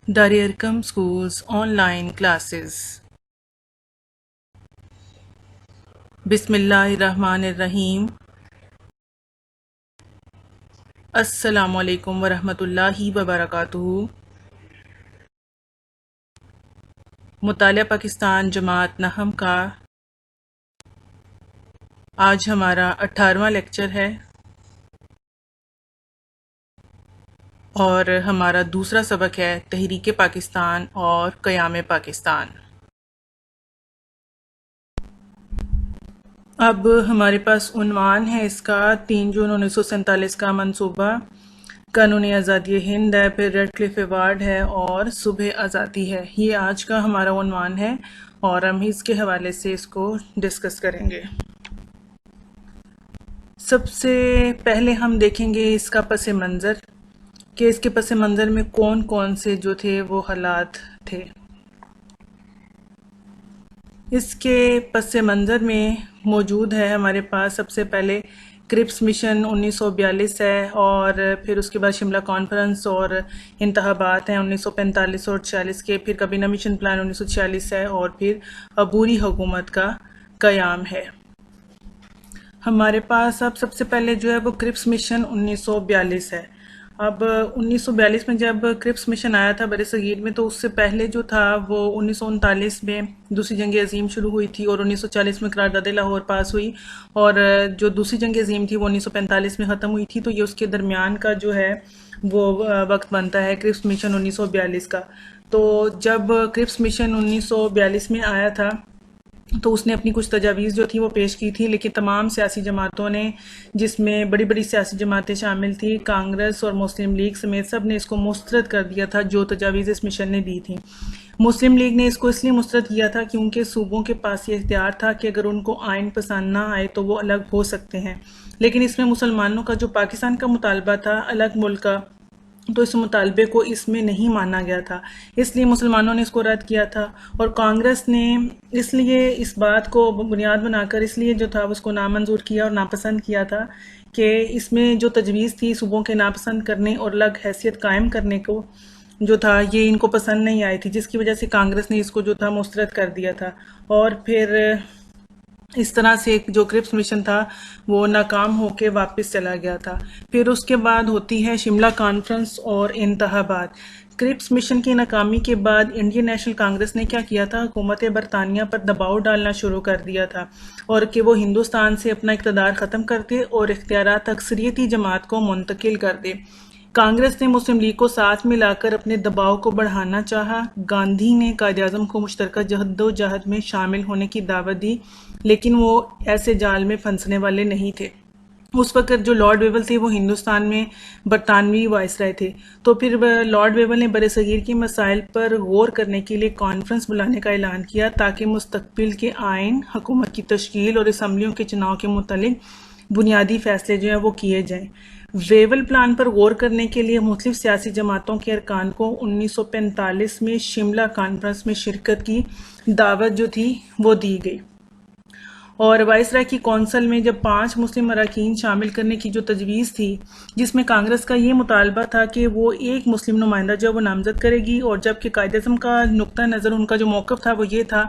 Dar Arqam Schools online classes. Bismillahirrahmanirrahim. Assalamu alaikum wa rahmatullahi wa barakatuhu. مطالعہ پاکستان جماعت نحم کا آج ہمارا 18واں لیکچر ہے اور ہمارا دوسرا سبق ہے تحریک پاکستان اور قیام پاکستان۔ اب ہمارے پاس عنوان ہے اس کا 3 جون 1947 کا منصوبہ، قانون آزادی ہند ہے، پھر ریڈ کلف ایوارڈ ہے اور صبح آزادی ہے۔ یہ آج کا ہمارا عنوان ہے اور ہم اس کے حوالے سے اس کو ڈسکس کریں گے۔ سب سے پہلے ہم دیکھیں گے اس کا پس منظر کہ اس کے پس منظر میں کون کون سے جو تھے وہ حالات تھے۔ اس کے پس منظر میں موجود ہے ہمارے پاس سب سے پہلے کرپس مشن 1942 ہے، اور پھر اس کے بعد شملہ کانفرنس اور انتخابات ہیں 1945 اور 46 کے، پھر کابینہ مشن پلان 1946 ہے، اور پھر عبوری حکومت کا قیام ہے۔ ہمارے پاس اب سب سے پہلے جو ہے وہ کرپس مشن 1942 ہے۔ اب 1942 میں جب کرپس مشن آیا تھا بر صغیر میں، تو اس سے پہلے جو تھا وہ 1939 میں دوسری جنگ عظیم شروع ہوئی تھی اور 1940 میں قرارداد لاہور پاس ہوئی، اور جو دوسری جنگ عظیم تھی وہ 1945 میں ختم ہوئی تھی، تو یہ اس کے درمیان کا جو ہے وہ وقت بنتا ہے کرپس مشن 1942 کا۔ تو جب کرپس مشن 1942 میں آیا تھا تو اس نے اپنی کچھ تجاویز جو تھی وہ پیش کی تھی، لیکن تمام سیاسی جماعتوں نے، جس میں بڑی بڑی سیاسی جماعتیں شامل تھیں، کانگریس اور مسلم لیگ سمیت، سب نے اس کو مسترد کر دیا تھا جو تجاویز اس مشن نے دی تھی۔ مسلم لیگ نے اس کو اس لیے مسترد کیا تھا کیونکہ صوبوں کے پاس یہ اختیار تھا کہ اگر ان کو آئین پسند نہ آئے تو وہ الگ ہو سکتے ہیں، لیکن اس میں مسلمانوں کا جو پاکستان کا مطالبہ تھا الگ ملک کا، تو اس مطالبے کو اس میں نہیں مانا گیا تھا، اس لیے مسلمانوں نے اس کو رد کیا تھا، اور کانگریس نے اس لیے اس بات کو بنیاد بنا کر اس لیے جو تھا اس کو نامنظور کیا اور ناپسند کیا تھا کہ اس میں جو تجویز تھی صوبوں کے ناپسند کرنے اور الگ حیثیت قائم کرنے کو جو تھا یہ ان کو پسند نہیں آئی تھی، جس کی وجہ سے کانگریس نے اس کو جو تھا مسترد کر دیا تھا، اور پھر اس طرح سے جو کرپس مشن تھا وہ ناکام ہو کے واپس چلا گیا تھا۔ پھر اس کے بعد ہوتی ہے شملہ کانفرنس اور انتخابات۔ کرپس مشن کی ناکامی کے بعد انڈین نیشنل کانگریس نے کیا کیا تھا، حکومت برطانیہ پر دباؤ ڈالنا شروع کر دیا تھا، اور کہ وہ ہندوستان سے اپنا اقتدار ختم کر دے اور اختیارات اکثریتی جماعت کو منتقل کر دے۔ کانگریس نے مسلم لیگ کو ساتھ ملا کر اپنے دباؤ کو بڑھانا چاہا۔ گاندھی نے قائد اعظم کو مشترکہ جہد میں شامل ہونے کی دعوت دی، لیکن وہ ایسے جال میں پھنسنے والے نہیں تھے۔ اس وقت جو لارڈ ویول تھے وہ ہندوستان میں برطانوی وائسرائے تھے، تو پھر لارڈ ویول نے بر صغیر کے مسائل پر غور کرنے کے لیے کانفرنس بلانے کا اعلان کیا تاکہ مستقبل کے آئین، حکومت کی تشکیل اور اسمبلیوں کے چناؤ کے متعلق بنیادی فیصلے جو ہیں وہ کیے جائیں۔ ویول پلان پر غور کرنے کے لیے مختلف سیاسی جماعتوں کے ارکان کو 1945 میں شملہ کانفرنس میں شرکت کی دعوت جو تھی وہ دی گئی، اور وائسرائے کی کونسل میں جب 5 مسلم اراکین شامل کرنے کی جو تجویز تھی، جس میں کانگریس کا یہ مطالبہ تھا کہ وہ ایک مسلم نمائندہ جو وہ نامزد کرے گی، اور جبکہ قائد اعظم کا نقطہ نظر ان کا جو موقف تھا وہ یہ تھا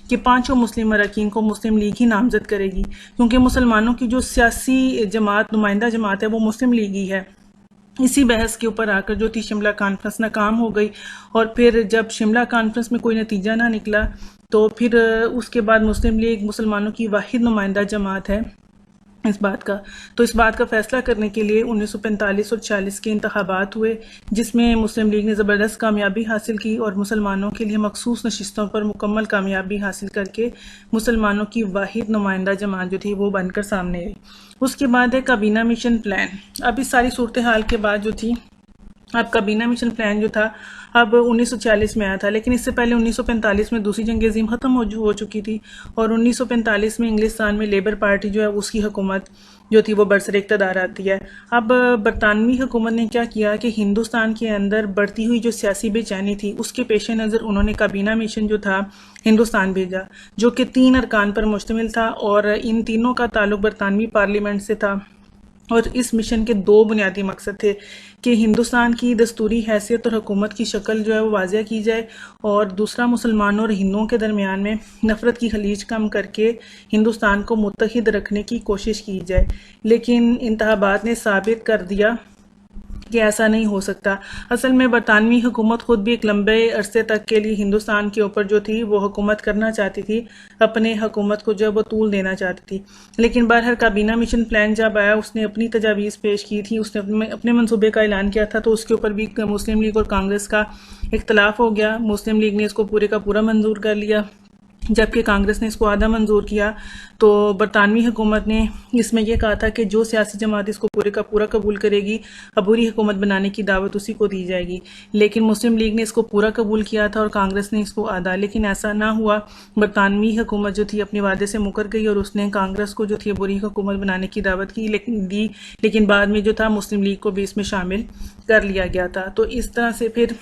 کہ 5 مسلم اراکین کو مسلم لیگ ہی نامزد کرے گی، کیونکہ مسلمانوں کی جو سیاسی جماعت، نمائندہ جماعت ہے وہ مسلم لیگ ہی ہے۔ اسی بحث کے اوپر آ کر جو تھی شملہ کانفرنس ناکام ہو گئی، اور پھر جب شملہ کانفرنس میں کوئی نتیجہ نہ نکلا تو پھر اس کے بعد مسلم لیگ مسلمانوں کی واحد نمائندہ جماعت ہے اس بات کا فیصلہ کرنے کے لیے 1945 اور 46 کے انتخابات ہوئے، جس میں مسلم لیگ نے زبردست کامیابی حاصل کی اور مسلمانوں کے لیے مخصوص نشستوں پر مکمل کامیابی حاصل کر کے مسلمانوں کی واحد نمائندہ جماعت جو تھی وہ بن کر سامنے آئی۔ اس کے بعد ہے کابینہ مشن پلان۔ اب اس ساری صورتحال کے بعد جو تھی، اب کابینہ مشن پلان جو تھا اب 1946 میں آیا تھا، لیکن اس سے پہلے 1945 میں دوسری جنگ عظیم ختم ہو چکی تھی، اور 1945 میں انگلستان میں لیبر پارٹی جو ہے اس کی حکومت جو تھی وہ برسر اقتدار آتی ہے۔ اب برطانوی حکومت نے کیا کیا کہ ہندوستان کے اندر بڑھتی ہوئی جو سیاسی بے چینی تھی اس کے پیش نظر انہوں نے کابینہ مشن جو تھا ہندوستان بھیجا، جو کہ 3 ارکان پر مشتمل تھا، اور ان تینوں کا تعلق برطانوی پارلیمنٹ سے تھا، اور اس مشن کے دو بنیادی مقصد تھے کہ ہندوستان کی دستوری حیثیت اور حکومت کی شکل جو ہے وہ واضح کی جائے، اور دوسرا مسلمانوں اور ہندوؤں کے درمیان میں نفرت کی خلیج کم کر کے ہندوستان کو متحد رکھنے کی کوشش کی جائے۔ لیکن انتخابات نے ثابت کر دیا کہ ایسا نہیں ہو سکتا۔ اصل میں برطانوی حکومت خود بھی ایک لمبے عرصے تک کے لیے ہندوستان کے اوپر جو تھی وہ حکومت کرنا چاہتی تھی، اپنے حکومت کو جب وہ طول دینا چاہتی تھی۔ لیکن بہرحال کابینہ مشن پلان جب آیا، اس نے اپنی تجاویز پیش کی تھی، اس نے اپنے منصوبے کا اعلان کیا تھا، تو اس کے اوپر بھی مسلم لیگ اور کانگریس کا اختلاف ہو گیا۔ مسلم لیگ نے اس کو پورے کا پورا منظور کر لیا، جبکہ کانگریس نے اس کو آدھا منظور کیا۔ تو برطانوی حکومت نے اس میں یہ کہا تھا کہ جو سیاسی جماعت اس کو پورے کا پورا قبول کرے گی، عبوری حکومت بنانے کی دعوت اسی کو دی جائے گی۔ لیکن مسلم لیگ نے اس کو پورا قبول کیا تھا اور کانگریس نے اس کو آدھا، لیکن ایسا نہ ہوا۔ برطانوی حکومت جو تھی اپنے وعدے سے مکر گئی اور اس نے کانگریس کو جو تھی عبوری حکومت بنانے کی دعوت کی لیکن بعد میں جو تھا مسلم لیگ کو بھی اس میں شامل کر لیا گیا تھا۔ تو اس طرح سے پھر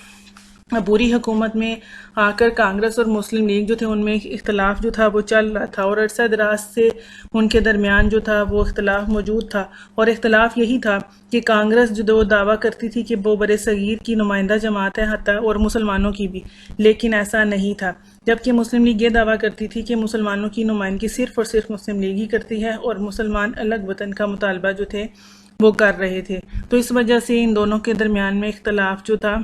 عبوری حکومت میں آ کر کانگریس اور مسلم لیگ جو تھے ان میں اختلاف جو تھا وہ چل رہا تھا، اور عرصہ دراز سے ان کے درمیان جو تھا وہ اختلاف موجود تھا، اور اختلاف یہی تھا کہ کانگریس جو دعویٰ کرتی تھی کہ وہ بر صغیر کی نمائندہ جماعت ہے حتیٰ اور مسلمانوں کی بھی، لیکن ایسا نہیں تھا۔ جبکہ مسلم لیگ یہ دعویٰ کرتی تھی کہ مسلمانوں کی نمائندگی صرف اور صرف مسلم لیگ ہی کرتی ہے، اور مسلمان الگ وطن کا مطالبہ جو تھے وہ کر رہے تھے۔ تو اس وجہ سے ان دونوں کے درمیان میں اختلاف جو تھا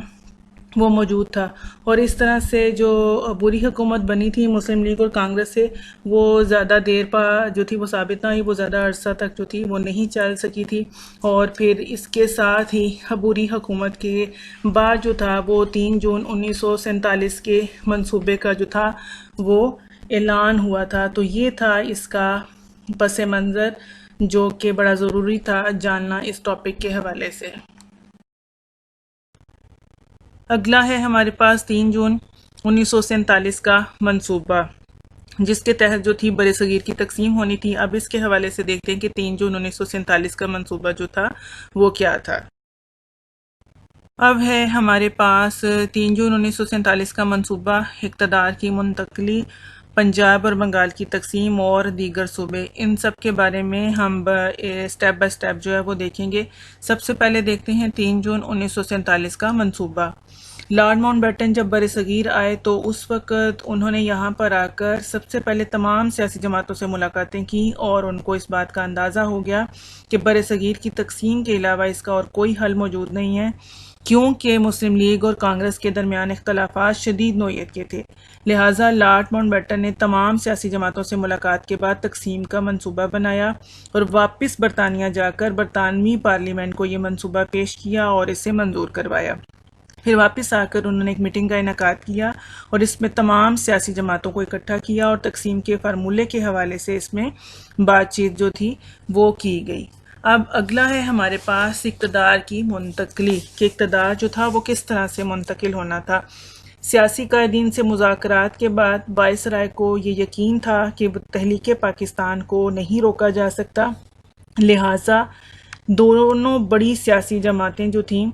وہ موجود تھا، اور اس طرح سے جو عبوری حکومت بنی تھی مسلم لیگ اور کانگریس سے، وہ زیادہ دیر پا جو تھی وہ ثابت نہ ہوئی، وہ زیادہ عرصہ تک جو تھی وہ نہیں چل سکی تھی۔ اور پھر اس کے ساتھ ہی عبوری حکومت کے بعد جو تھا وہ 3 جون 1947 کے منصوبے کا جو تھا وہ اعلان ہوا تھا۔ تو یہ تھا اس کا پس منظر جو کہ بڑا ضروری تھا جاننا اس ٹاپک کے حوالے سے۔ اگلا ہے ہمارے پاس 3 جون 1947 کا منصوبہ، جس کے تحت جو تھی بر صغیر کی تقسیم ہونی تھی۔ اب اس کے حوالے سے دیکھتے ہیں کہ 3 جون 1947 کا منصوبہ جو تھا وہ کیا تھا۔ اب ہے ہمارے پاس 3 جون 1947 کا منصوبہ، اقتدار کی منتقلی، پنجاب اور بنگال کی تقسیم اور دیگر صوبے۔ ان سب کے بارے میں ہم سٹیپ بائی سٹیپ جو ہے وہ دیکھیں گے۔ سب سے پہلے دیکھتے ہیں 3 جون 1947 کا منصوبہ۔ لارڈ ماؤنٹ بیٹن جب بر صغیر آئے تو اس وقت انہوں نے یہاں پر آ کر سب سے پہلے تمام سیاسی جماعتوں سے ملاقاتیں کی، اور ان کو اس بات کا اندازہ ہو گیا کہ بر صغیر کی تقسیم کے علاوہ اس کا اور کوئی حل موجود نہیں ہے، کیونکہ مسلم لیگ اور کانگریس کے درمیان اختلافات شدید نوعیت کے تھے۔ لہٰذا لارڈ ماؤنٹ بیٹن نے تمام سیاسی جماعتوں سے ملاقات کے بعد تقسیم کا منصوبہ بنایا، اور واپس برطانیہ جا کر برطانوی پارلیمنٹ کو یہ منصوبہ پیش کیا اور اسے منظور کروایا۔ پھر واپس آ کر انہوں نے ایک میٹنگ کا انعقاد کیا اور اس میں تمام سیاسی جماعتوں کو اکٹھا کیا، اور تقسیم کے فارمولے کے حوالے سے اس میں بات چیت جو تھی وہ کی گئی۔ اب اگلا ہے ہمارے پاس اقتدار کی منتقلی، کہ اقتدار جو تھا وہ کس طرح سے منتقل ہونا تھا۔ سیاسی قائدین سے مذاکرات کے بعد وائسرائے کو یہ یقین تھا کہ تحلیق پاکستان کو نہیں روکا جا سکتا، لہٰذا دونوں بڑی سیاسی جماعتیں جو تھیں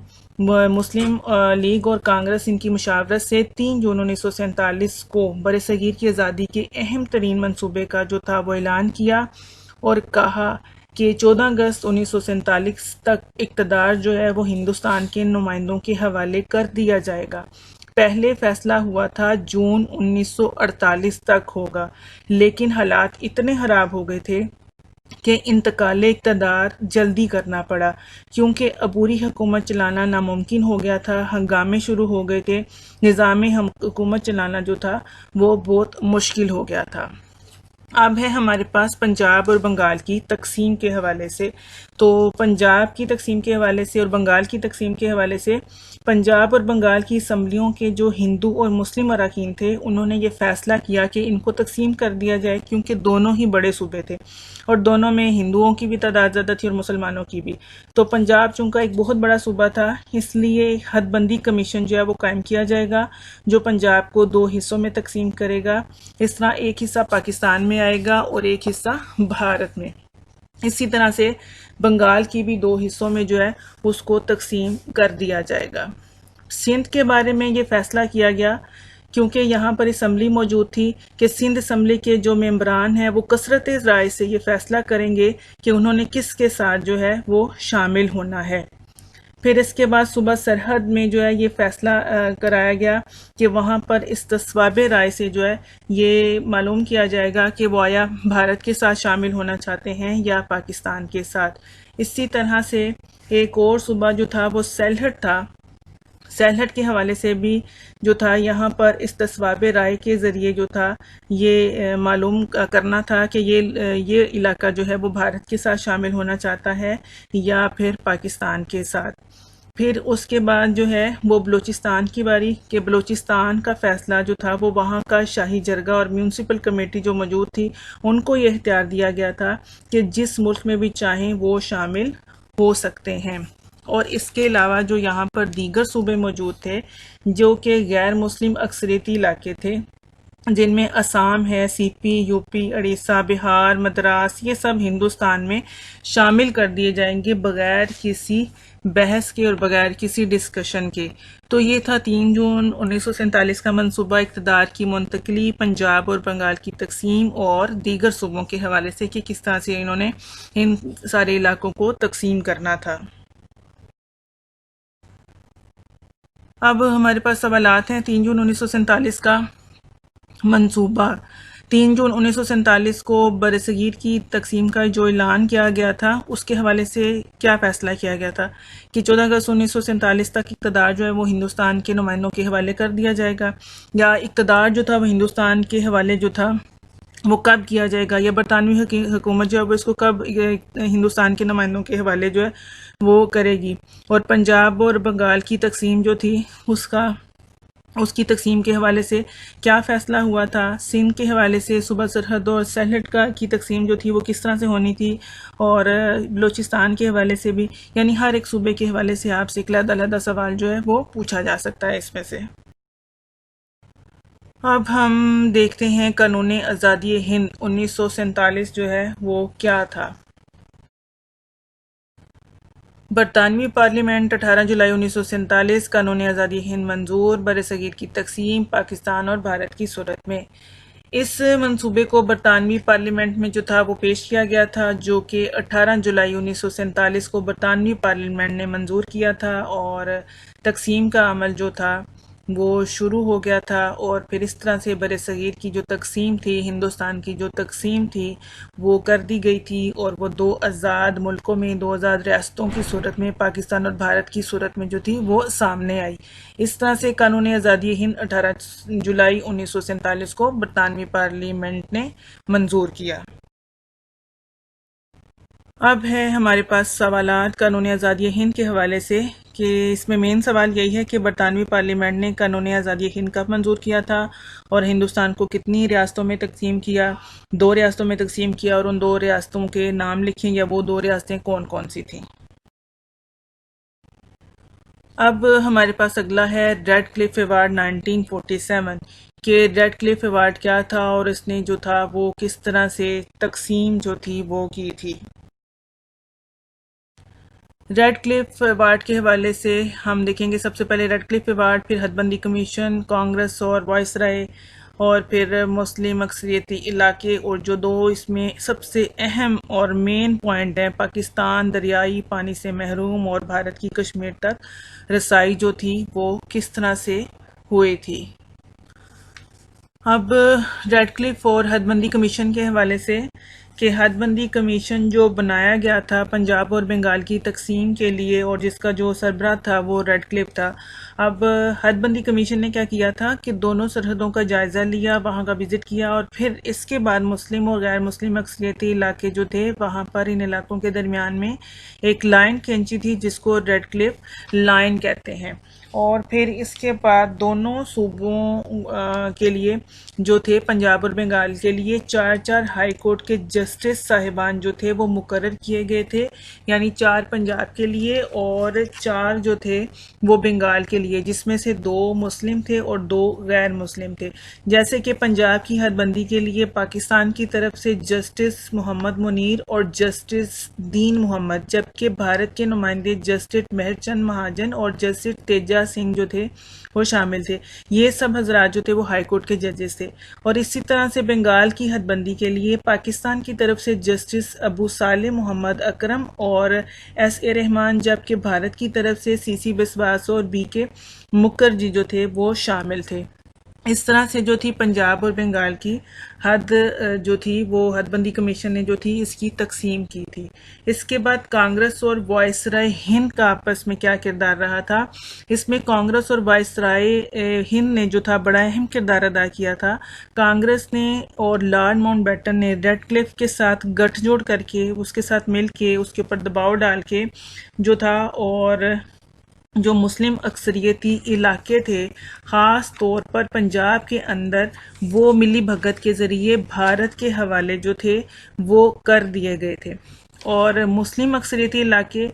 مسلم لیگ اور کانگریس، ان کی مشاورت سے 3 جون 1947 کو بر صغیر کی آزادی کے اہم ترین منصوبے کا جو تھا وہ اعلان کیا، اور کہا کہ 14 اگست 1947 تک اقتدار جو ہے وہ ہندوستان کے نمائندوں کے حوالے کر دیا جائے گا۔ پہلے فیصلہ ہوا تھا جون 1948 تک ہوگا، لیکن حالات اتنے خراب ہو گئے تھے کہ انتقال اقتدار جلدی کرنا پڑا، کیونکہ عبوری حکومت چلانا ناممکن ہو گیا تھا، ہنگامے شروع ہو گئے تھے، نظام حکومت چلانا جو تھا وہ بہت مشکل ہو گیا تھا۔ اب ہے ہمارے پاس پنجاب اور بنگال کی تقسیم کے حوالے سے۔ تو پنجاب کی تقسیم کے حوالے سے اور بنگال کی تقسیم کے حوالے سے، پنجاب اور بنگال کی اسمبلیوں کے جو ہندو اور مسلم اراکین تھے انہوں نے یہ فیصلہ کیا کہ ان کو تقسیم کر دیا جائے، کیونکہ دونوں ہی بڑے صوبے تھے اور دونوں میں ہندوؤں کی بھی تعداد زیادہ تھی اور مسلمانوں کی بھی۔ تو پنجاب چونکہ ایک بہت بڑا صوبہ تھا، اس لیے حد بندی کمیشن جو ہے وہ قائم کیا جائے گا، جو پنجاب کو 2 حصوں میں تقسیم کرے گا۔ اس طرح ایک حصہ پاکستان میں آئے گا اور ایک حصہ بھارت میں۔ اسی طرح سے بنگال کی بھی 2 حصوں میں جو ہے اس کو تقسیم کر دیا جائے گا۔ سندھ کے بارے میں یہ فیصلہ کیا گیا کیونکہ یہاں پر اسمبلی موجود تھی کہ سندھ اسمبلی کے جو ممبران ہیں وہ کثرت رائے سے یہ فیصلہ کریں گے کہ انہوں نے کس کے ساتھ جو ہے وہ شامل ہونا ہے۔ پھر اس کے بعد صوبہ سرحد میں جو ہے یہ فیصلہ کرایا گیا کہ وہاں پر استصواب رائے سے جو ہے یہ معلوم کیا جائے گا کہ وہ آیا بھارت کے ساتھ شامل ہونا چاہتے ہیں یا پاکستان کے ساتھ۔ اسی طرح سے ایک اور صوبہ جو تھا وہ سیلہٹ تھا۔ سیلہٹ کے حوالے سے بھی جو تھا یہاں پر استصواب رائے کے ذریعے جو تھا یہ معلوم کرنا تھا کہ یہ علاقہ جو ہے وہ بھارت کے ساتھ شامل ہونا چاہتا ہے یا پھر پاکستان کے ساتھ۔ پھر اس کے بعد جو ہے وہ بلوچستان کی باری کہ بلوچستان کا فیصلہ جو تھا وہ وہاں کا شاہی جرگہ اور میونسپل کمیٹی جو موجود تھی ان کو یہ اختیار دیا گیا تھا کہ جس ملک میں بھی چاہیں وہ شامل ہو سکتے ہیں۔ اور اس کے علاوہ جو یہاں پر دیگر صوبے موجود تھے جو کہ غیر مسلم اکثریتی علاقے تھے، جن میں آسام ہے، سی پی، یو پی، اڑیسہ، بہار، مدراس، یہ سب ہندوستان میں شامل کر دیے جائیں گے بغیر کسی بحث کے اور بغیر کسی ڈسکشن کے۔ تو یہ تھا 3 جون 1947 کا منصوبہ اقتدار کی منتقلی، پنجاب اور بنگال کی تقسیم اور دیگر صوبوں کے حوالے سے کہ کس طرح سے انہوں نے ان سارے علاقوں کو تقسیم کرنا تھا۔ اب ہمارے پاس سوالات ہیں۔ 3 جون 1947 کا منصوبہ۔ 3 جون 1947 کو برصغیر کی تقسیم کا جو اعلان کیا گیا تھا اس کے حوالے سے کیا فیصلہ کیا گیا تھا کہ 14 اگست 1947 تک اقتدار جو ہے وہ ہندوستان کے نمائندوں کے حوالے کر دیا جائے گا، یا اقتدار جو تھا وہ ہندوستان کے حوالے جو تھا وہ کب کیا جائے گا، یا برطانوی حکومت جو ہے وہ اس کو کب ہندوستان کے نمائندوں کے حوالے جو ہے وہ کرے گی۔ اور پنجاب اور بنگال کی تقسیم جو تھی اس کی تقسیم کے حوالے سے کیا فیصلہ ہوا تھا۔ سندھ کے حوالے سے صوبہ سرحد اور سیلہٹ کی تقسیم جو تھی وہ کس طرح سے ہونی تھی، اور بلوچستان کے حوالے سے بھی، یعنی ہر ایک صوبے کے حوالے سے آپ سے ایک علیحدہ سوال جو ہے وہ پوچھا جا سکتا ہے اس میں سے۔ اب ہم دیکھتے ہیں قانون آزادی ہند 1947 جو ہے وہ کیا تھا۔ برطانوی پارلیمنٹ 18 جولائی 1947 قانون آزادی ہند منظور، برصغیر کی تقسیم پاکستان اور بھارت کی صورت میں۔ اس منصوبے کو برطانوی پارلیمنٹ میں جو تھا وہ پیش کیا گیا تھا، جو کہ 18 جولائی 1947 کو برطانوی پارلیمنٹ نے منظور کیا تھا، اور تقسیم کا عمل جو تھا وہ شروع ہو گیا تھا۔ اور پھر اس طرح سے برصغیر کی جو تقسیم تھی، ہندوستان کی جو تقسیم تھی وہ کر دی گئی تھی، اور وہ 2 آزاد ملکوں میں، 2 آزاد ریاستوں کی صورت میں، پاکستان اور بھارت کی صورت میں جو تھی وہ سامنے آئی۔ اس طرح سے قانون آزادی ہند 18 جولائی 1947 کو برطانوی پارلیمنٹ نے منظور کیا۔ اب ہے ہمارے پاس سوالات قانون آزادی ہند کے حوالے سے، کہ اس میں مین سوال یہی ہے کہ برطانوی پارلیمنٹ نے قانون آزادی ہند کب منظور کیا تھا، اور ہندوستان کو کتنی ریاستوں میں تقسیم کیا۔ 2 ریاستوں میں تقسیم کیا، اور ان 2 ریاستوں کے نام لکھیں، یا وہ 2 ریاستیں کون کون سی تھیں۔ اب ہمارے پاس اگلا ہے ریڈ کلف ایوارڈ 1947، کہ ریڈ کلف ایوارڈ کیا تھا، اور اس نے جو تھا وہ کس طرح سے تقسیم جو تھی وہ کی تھی۔ ریڈ کلف ایوارڈ کے حوالے سے ہم دیکھیں گے، سب سے پہلے ریڈ کلف ایوارڈ، پھر حد بندی کمیشن، کانگریس اور وائس رائے، اور پھر مسلم اکثریتی علاقے، اور جو 2 اس میں سب سے اہم اور مین پوائنٹ ہیں، پاکستان دریائی پانی سے محروم اور بھارت کی کشمیر تک رسائی جو تھی وہ کس طرح سے ہوئی تھی۔ اب ریڈ کلف اور حد بندی کمیشن کے حوالے سے، کہ حد بندی کمیشن جو بنایا گیا تھا پنجاب اور بنگال کی تقسیم کے لیے، اور جس کا جو سربراہ تھا وہ ریڈ کلف تھا۔ اب حد بندی کمیشن نے کیا کیا تھا کہ دونوں سرحدوں کا جائزہ لیا، وہاں کا وزٹ کیا، اور پھر اس کے بعد مسلم اور غیر مسلم اکثریتی علاقے جو تھے وہاں پر ان علاقوں کے درمیان میں ایک لائن کھینچی تھی جس کو ریڈ کلف لائن کہتے ہیں۔ اور پھر اس کے بعد دونوں صوبوں کے لیے جو تھے، پنجاب اور بنگال کے لیے 4 ہائی کورٹ کے جسٹس صاحبان جو تھے وہ مقرر کیے گئے تھے، یعنی 4 پنجاب کے لیے اور 4 جو تھے وہ بنگال کے لیے، جس میں سے 2 مسلم تھے اور 2 غیر مسلم تھے۔ جیسے کہ پنجاب کی حد بندی کے لیے پاکستان کی طرف سے جسٹس محمد منیر اور جسٹس دین محمد، جبکہ بھارت کے نمائندے جسٹس مہر چند مہاجن اور جسٹس تیجا سنگھ جو تھے وہ شامل تھے. یہ سب حضرات جو تھے وہ ہائی کورٹ کے ججز تھے. اور اسی طرح سے بنگال کی حد بندی کے لیے پاکستان کی طرف سے جسٹس ابو صالح محمد اکرم اور ایس اے رحمان، جبکہ بھارت کی طرف سے سی سی بسواس اور بی کے مکھرجی جو تھے وہ شامل تھے. اس طرح سے جو تھی پنجاب اور بنگال کی حد جو تھی وہ حد بندی کمیشن نے جو تھی اس کی تقسیم کی تھی. اس کے بعد کانگریس اور وائسرائے ہند کا آپس میں کیا کردار رہا تھا. اس میں کانگریس اور وائسرائے ہند نے جو تھا بڑا اہم کردار ادا کیا تھا. کانگریس نے اور لارڈ ماؤنٹ بیٹن نے ریڈ کلف کے ساتھ گٹھ جوڑ کر کے اس کے ساتھ مل کے اس کے اوپر دباؤ ڈال کے جو تھا، اور جو مسلم اکثریتی علاقے تھے خاص طور پر پنجاب کے اندر، وہ ملی بھگت کے ذریعے بھارت کے حوالے جو تھے وہ کر دیے گئے تھے. اور مسلم اکثریتی علاقے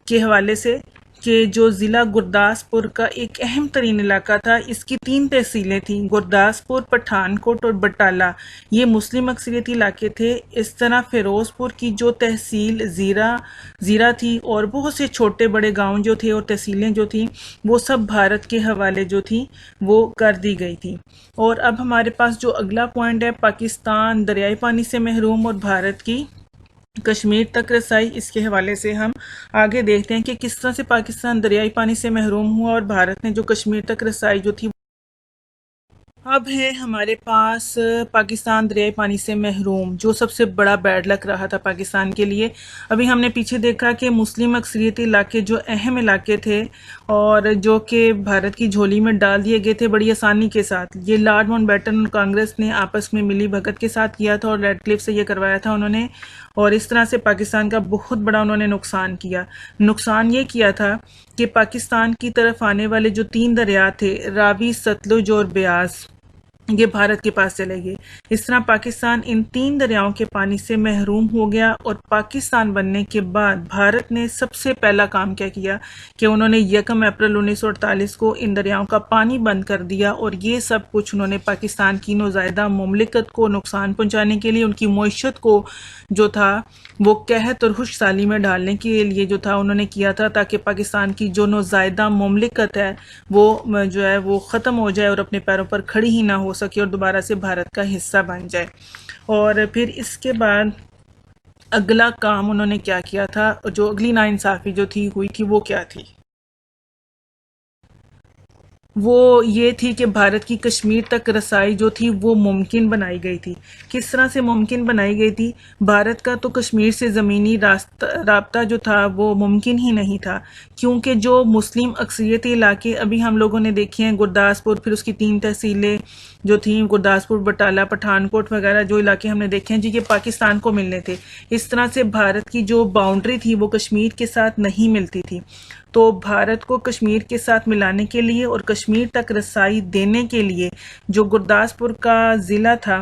کے حوالے سے کہ جو ضلع گرداسپور کا ایک اہم ترین علاقہ تھا، اس کی 3 تحصیلیں تھیں، گرداسپور، پٹھان کوٹ اور بٹالہ، یہ مسلم اکثریتی علاقے تھے. اس طرح فیروز پور کی جو تحصیل زیرہ تھی اور بہت سے چھوٹے بڑے گاؤں جو تھے اور تحصیلیں جو تھیں وہ سب بھارت کے حوالے جو تھی وہ کر دی گئی تھی. اور اب ہمارے پاس جو اگلا پوائنٹ ہے، پاکستان دریائی پانی سے محروم اور بھارت کی کشمیر تک رسائی، اس کے حوالے سے ہم آگے دیکھتے ہیں کہ کس طرح سے پاکستان دریائی پانی سے محروم ہوا اور بھارت نے جو کشمیر تک رسائی جو تھی. اب ہے ہمارے پاس پاکستان دریائے پانی سے محروم، جو سب سے بڑا بیڈ لک رہا تھا پاکستان کے لیے. ابھی ہم نے پیچھے دیکھا کہ مسلم اکثریتی علاقے جو اہم علاقے تھے اور جو کہ بھارت کی جھولی میں ڈال دیے گئے تھے بڑی آسانی کے ساتھ، یہ لارڈ ماؤنٹ بیٹن اور کانگریس نے آپس میں ملی بھگت کے ساتھ کیا تھا اور ریڈ کلف سے یہ کروایا تھا انہوں نے. اور اس طرح سے پاکستان کا بہت بڑا انہوں نے نقصان کیا. نقصان یہ کیا تھا کہ پاکستان کی طرف آنے والے جو 3 دریا تھے، راوی، ستلج اور بیاس، یہ بھارت کے پاس چلے گئے. اس طرح پاکستان ان 3 دریاؤں کے پانی سے محروم ہو گیا. اور پاکستان بننے کے بعد بھارت نے سب سے پہلا کام کیا کیا کہ انہوں نے 1 اپریل 1948 کو ان دریاؤں کا پانی بند کر دیا. اور یہ سب کچھ انہوں نے پاکستان کی نوزائیدہ مملکت کو نقصان پہنچانے کے لیے، ان کی معیشت کو جو تھا وہ قحط اور خشک سالی میں ڈالنے کے لیے جو تھا انہوں نے کیا تھا، تاکہ پاکستان کی جو نوزائیدہ مملکت ہے وہ جو ہے وہ ختم ہو جائے اور اپنے پیروں پر کھڑی ہی نہ ہو سکے اور دوبارہ سے بھارت کا حصہ بن جائے. اور پھر اس کے بعد اگلا کام انہوں نے کیا کیا تھا، جو اگلی ناانصافی جو تھی ہوئی تھی وہ کیا تھی، وہ یہ تھی کہ بھارت کی کشمیر تک رسائی جو تھی وہ ممکن بنائی گئی تھی. کس طرح سے ممکن بنائی گئی تھی؟ بھارت کا تو کشمیر سے زمینی رابطہ جو تھا وہ ممکن ہی نہیں تھا، کیونکہ جو مسلم اکثریتی علاقے ابھی ہم لوگوں نے دیکھے ہیں، گرداسپور، پھر اس کی 3 تحصیلیں جو تھیں، گرداسپور، بٹالہ، پٹھان کوٹ وغیرہ، جو علاقے ہم نے دیکھے ہیں جی، یہ پاکستان کو ملنے تھے. اس طرح سے بھارت کی جو باؤنڈری تھی وہ کشمیر کے ساتھ نہیں ملتی تھی. تو بھارت کو کشمیر کے ساتھ ملانے کے لیے اور کشمیر تک رسائی دینے کے لیے جو گرداسپور کا ضلع تھا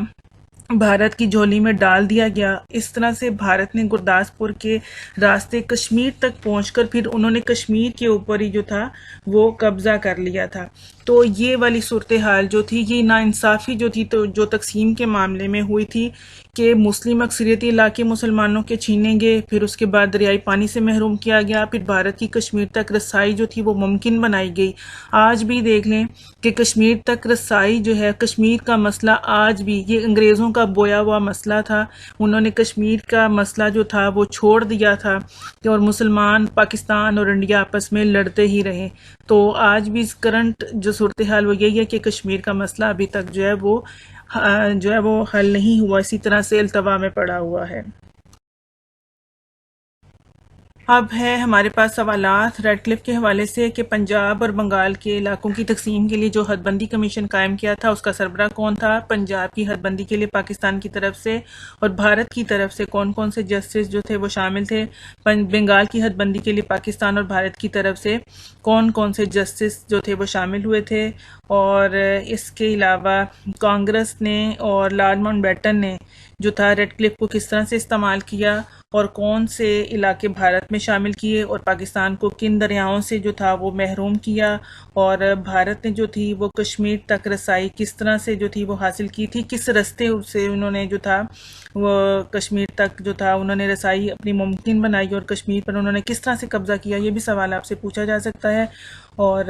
بھارت کی جھولی میں ڈال دیا گیا. اس طرح سے بھارت نے گرداسپور کے راستے کشمیر تک پہنچ کر پھر انہوں نے کشمیر کے اوپر ہی جو تھا وہ قبضہ کر لیا تھا. تو یہ والی صورتحال جو تھی، یہ ناانصافی جو تھی تو جو تقسیم کے معاملے میں ہوئی تھی کہ مسلم اکثریتی علاقے مسلمانوں کے چھینیں گے، پھر اس کے بعد دریائی پانی سے محروم کیا گیا، پھر بھارت کی کشمیر تک رسائی جو تھی وہ ممکن بنائی گئی. آج بھی دیکھ لیں کہ کشمیر تک رسائی جو ہے، کشمیر کا مسئلہ آج بھی یہ انگریزوں کا بویا ہوا مسئلہ تھا. انہوں نے کشمیر کا مسئلہ جو تھا وہ چھوڑ دیا تھا اور مسلمان پاکستان اور انڈیا آپس میں لڑتے ہی رہے. تو آج بھی کرنٹ جو صورتحال وہ یہی ہے کہ کشمیر کا مسئلہ ابھی تک جو ہے وہ حل نہیں ہوا، اسی طرح سے التوا میں پڑا ہوا ہے. اب ہے ہمارے پاس سوالات ریڈ کلف کے حوالے سے کہ پنجاب اور بنگال کے علاقوں کی تقسیم کے لیے جو حد بندی کمیشن قائم کیا تھا اس کا سربراہ کون تھا، پنجاب کی حد بندی کے لیے پاکستان کی طرف سے اور بھارت کی طرف سے کون کون سے جسٹس جو تھے وہ شامل تھے، بنگال کی حد بندی کے لیے پاکستان اور بھارت کی طرف سے کون کون سے جسٹس جو تھے وہ شامل ہوئے تھے. اور اس کے علاوہ کانگریس نے اور لارڈ ماؤنٹ بیٹن نے جو تھا ریڈ کلف کو کس طرح سے استعمال کیا اور کون سے علاقے بھارت میں شامل کیے اور پاکستان کو کن دریاؤں سے جو تھا وہ محروم کیا، اور بھارت نے جو تھی وہ کشمیر تک رسائی کس طرح سے جو تھی وہ حاصل کی تھی، کس رستے سے انہوں نے جو تھا وہ کشمیر تک جو تھا انہوں نے رسائی اپنی ممکن بنائی، اور کشمیر پر انہوں نے کس طرح سے قبضہ کیا، یہ بھی سوال آپ سے پوچھا جا سکتا ہے۔ اور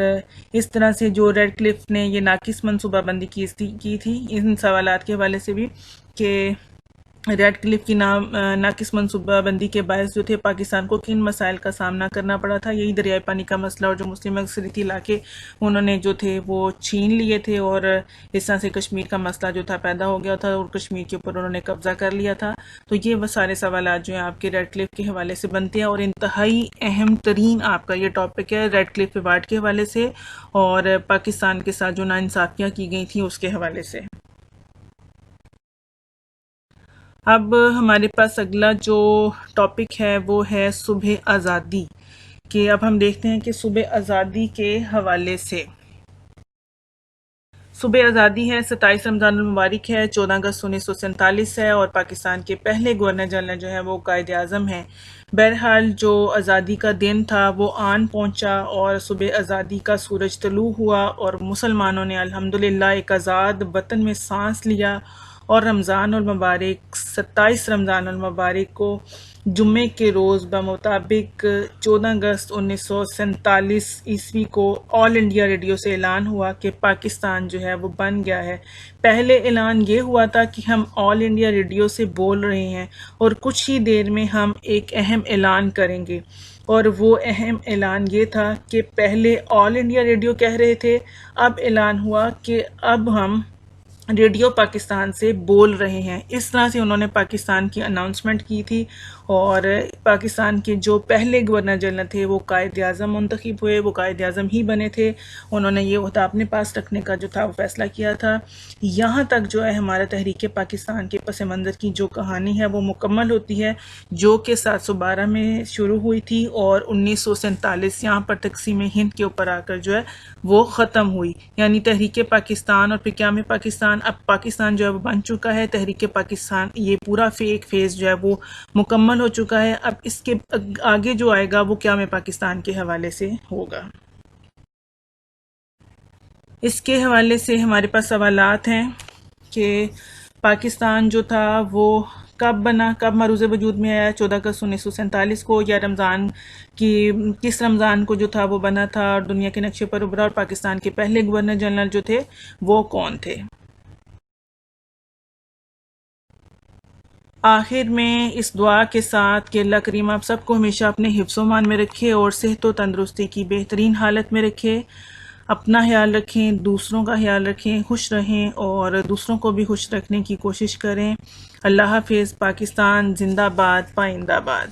اس طرح سے جو ریڈ کلف نے یہ ناقص منصوبہ بندی کی تھی، ان سوالات کے حوالے سے بھی کہ ریڈ کلف کی ناقص منصوبہ بندی کے باعث جو تھے پاکستان کو کن مسائل کا سامنا کرنا پڑا تھا، یہی دریائے پانی کا مسئلہ اور جو مسلم اکثریتی علاقے انہوں نے جو تھے وہ چھین لیے تھے، اور اس طرح سے کشمیر کا مسئلہ جو تھا پیدا ہو گیا تھا اور کشمیر کے اوپر انہوں نے قبضہ کر لیا تھا۔ تو یہ وہ سارے سوالات جو ہیں آپ کے ریڈ کلف کے حوالے سے بنتے ہیں، اور انتہائی اہم ترین آپ کا یہ ٹاپک ہے ریڈ کلف ایوارڈ کے حوالے سے اور پاکستان کے ساتھ جو ناانصافیاں کی گئی تھیں اس کے حوالے سے۔ اب ہمارے پاس اگلا جو ٹاپک ہے وہ ہے صبح آزادی، کہ اب ہم دیکھتے ہیں کہ صبح آزادی کے حوالے سے صبح آزادی ہے 27 رمضان المبارک ہے، 14 اگست 1947 ہے، اور پاکستان کے پہلے گورنر جنرل جو ہے وہ قائد اعظم ہیں۔ بہرحال جو آزادی کا دن تھا وہ آن پہنچا اور صبح آزادی کا سورج طلوع ہوا، اور مسلمانوں نے الحمدللہ ایک آزاد وطن میں سانس لیا، اور رمضان المبارک 27 رمضان المبارک کو جمعے کے روز بمطابق 14 اگست 1947 عیسوی کو آل انڈیا ریڈیو سے اعلان ہوا کہ پاکستان جو ہے وہ بن گیا ہے۔ پہلے اعلان یہ ہوا تھا کہ ہم آل انڈیا ریڈیو سے بول رہے ہیں اور کچھ ہی دیر میں ہم ایک اہم اعلان کریں گے، اور وہ اہم اعلان یہ تھا کہ پہلے آل انڈیا ریڈیو کہہ رہے تھے، اب اعلان ہوا کہ اب ہم ریڈیو پاکستان سے بول رہے ہیں۔ اس طرح سے انہوں نے پاکستان کی اناؤنسمنٹ کی تھی، اور پاکستان کے جو پہلے گورنر جنرل تھے وہ قائد اعظم منتخب ہوئے، وہ قائد اعظم ہی بنے تھے، انہوں نے یہ عہدہ اپنے پاس رکھنے کا جو تھا وہ فیصلہ کیا تھا۔ یہاں تک جو ہے ہمارا تحریک پاکستان کے پس منظر کی جو کہانی ہے وہ مکمل ہوتی ہے، جو کہ 712 میں شروع ہوئی تھی اور 1947 یہاں پر تقسیم ہند کے اوپر آ کر جو ہے وہ ختم ہوئی۔ یعنی تحریک پاکستان اور پھر قیام پاکستان، اب پاکستان جو ہے وہ بن چکا ہے، تحریک پاکستان یہ پورا ایک فیز جو ہے وہ مکمل ہو چکا ہے۔ اب اس کے آگے جو آئے گا وہ قیام پاکستان کے حوالے سے ہوگا۔ اس کے حوالے سے ہمارے پاس سوالات ہیں کہ پاکستان جو تھا وہ کب بنا، کب معروض وجود میں آیا، 14 اگست 1947 کو، یا رمضان کی کس رمضان کو جو تھا وہ بنا تھا اور دنیا کے نقشے پر ابھرا، اور پاکستان کے پہلے گورنر جنرل جو تھے وہ کون تھے۔ آخر میں اس دعا کے ساتھ کہ اللہ کریم آپ سب کو ہمیشہ اپنے حفظ و امان میں رکھے اور صحت و تندرستی کی بہترین حالت میں رکھے، اپنا خیال رکھیں، دوسروں کا خیال رکھیں، خوش رہیں اور دوسروں کو بھی خوش رکھنے کی کوشش کریں۔ اللہ حافظ۔ پاکستان زندہ باد، پائندہ باد۔